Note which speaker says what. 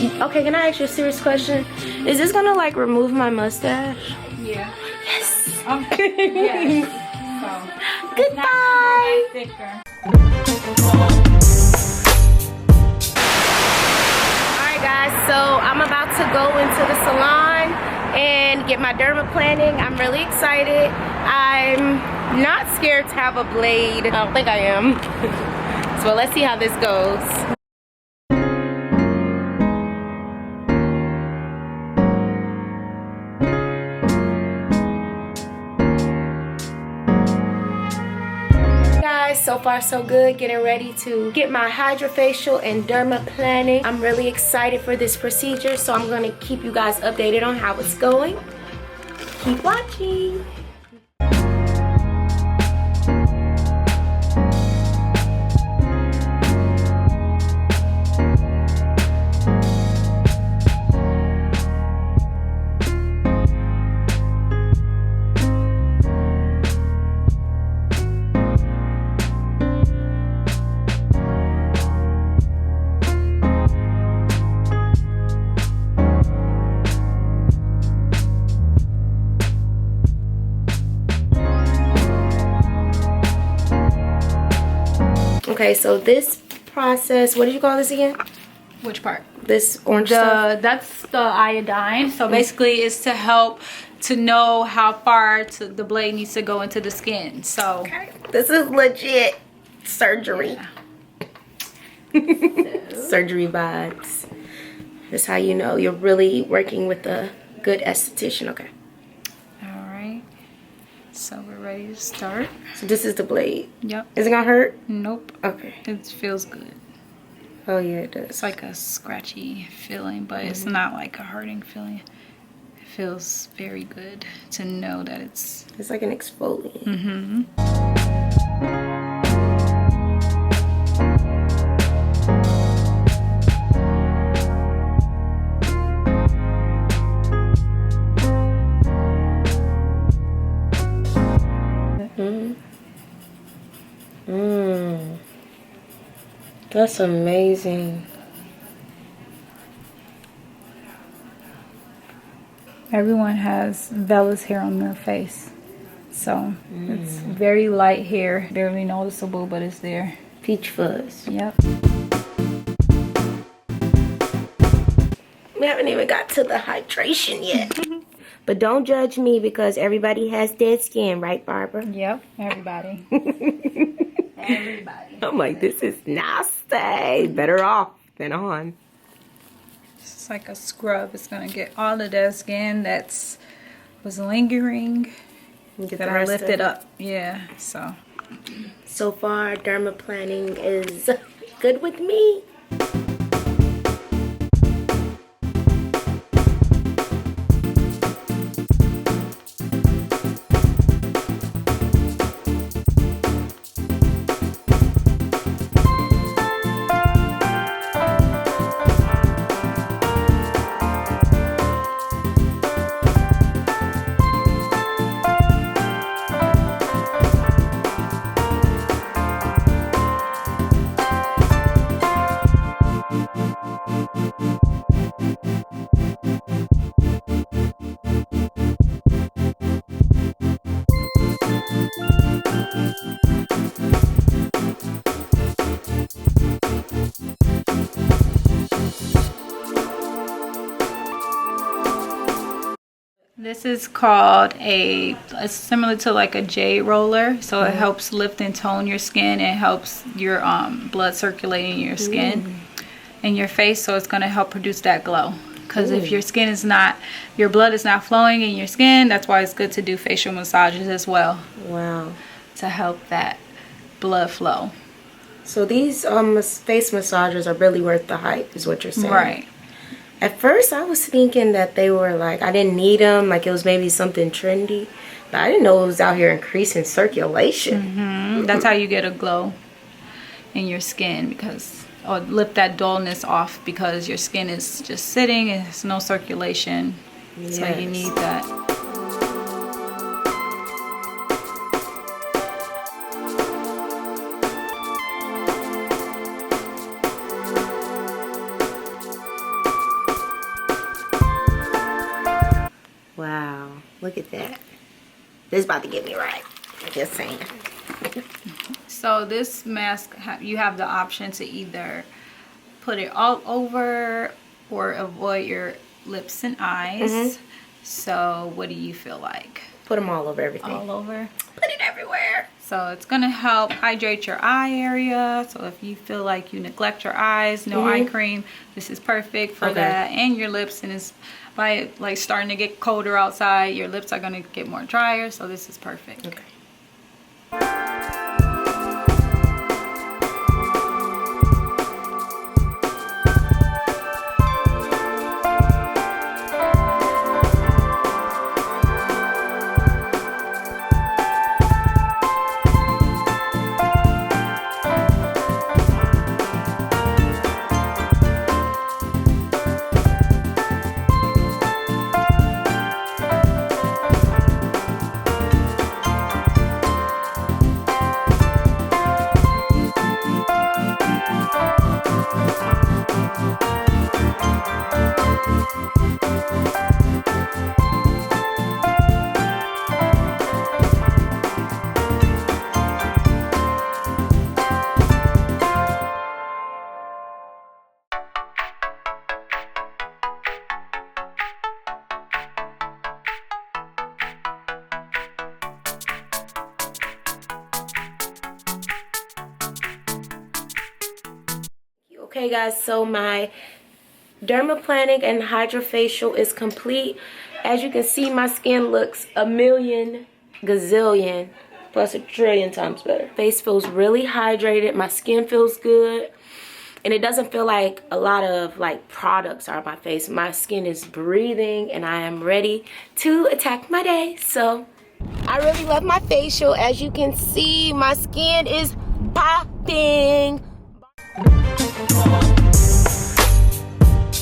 Speaker 1: Okay, can I ask you a serious question? Is this gonna like remove my mustache?
Speaker 2: Yeah.
Speaker 1: Yes.
Speaker 2: Yes. So,
Speaker 1: Goodbye. Alright guys, so I'm about to go into the salon and get my dermaplaning. I'm really excited. I'm not scared to have a blade. I don't think I am. So let's see how this goes. Guys, so far so good. Getting ready to get my hydrofacial and dermaplaning. I'm really excited for this procedure, so I'm gonna keep you guys updated on how it's going. Keep watching. Okay, so this process, what did you call this again?
Speaker 2: which part?
Speaker 1: This orange stuff?
Speaker 2: That's the iodine. So basically it's to help to know how far the blade needs to go into the skin. So
Speaker 1: Okay. This is legit surgery.
Speaker 2: Yeah.
Speaker 1: Surgery vibes. That's how you know you're really working with a good esthetician. Okay.
Speaker 2: All right. So we're ready to start.
Speaker 1: So this is the blade.
Speaker 2: Yep.
Speaker 1: Is it gonna hurt?
Speaker 2: Nope.
Speaker 1: Okay.
Speaker 2: It feels good.
Speaker 1: Oh yeah, it does.
Speaker 2: It's like a scratchy feeling, but it's not like a hurting feeling. It feels very good to know that it's...
Speaker 1: It's like an exfoliant.
Speaker 2: Mm-hmm.
Speaker 1: That's amazing.
Speaker 2: Everyone has vellus hair on their face, so it's very light hair, barely noticeable, but it's there.
Speaker 1: Peach fuzz.
Speaker 2: Yep.
Speaker 1: We haven't even got to the hydration yet. But don't judge me because everybody has dead skin, right, Barbara?
Speaker 2: Yep. Everybody. Everybody.
Speaker 1: I'm like, this is nasty. Better off than on.
Speaker 2: It's like a scrub. It's gonna get all the dead skin that's was lingering.
Speaker 1: Get
Speaker 2: That I lifted up. Yeah. So
Speaker 1: far, dermaplaning is good with me.
Speaker 2: this is called it's similar to like a jade roller. So it helps lift and tone your skin. It helps your blood circulating in your skin and your face. So it's gonna help produce that glow. Because if your skin is not, your blood is not flowing in your skin, that's why it's good to do facial massages as well.
Speaker 1: Wow.
Speaker 2: To help that blood flow.
Speaker 1: So these face massages are really worth the hype, is what you're saying.
Speaker 2: Right.
Speaker 1: At first, I was thinking that they were like, I didn't need them, like it was maybe something trendy. But I didn't know it was out here increasing circulation.
Speaker 2: That's how you get a glow in your skin, because, or lift that dullness off, because your skin is just sitting and there's no circulation.
Speaker 1: Yes.
Speaker 2: So you need that.
Speaker 1: Wow, look at that. This is about to get me right. Just saying.
Speaker 2: So this mask, you have the option to either put it all over or avoid your lips and eyes. So what do you feel like?
Speaker 1: Put them all over everything.
Speaker 2: All over?
Speaker 1: Put it everywhere.
Speaker 2: So it's going to help hydrate your eye area. So if you feel like you neglect your eyes, no eye cream, this is perfect for that. And your lips, and it's by like starting to get colder outside, your lips are going to get more drier. So this is perfect.
Speaker 1: Okay. Okay guys, so my dermaplaning and hydrofacial is complete. As you can see, my skin looks a million gazillion plus a trillion times better. Face feels really hydrated, my skin feels good, and it doesn't feel like a lot of like products are on my face. My skin is breathing and I am ready to attack my day. So I really love my facial. As you can see, my skin is popping.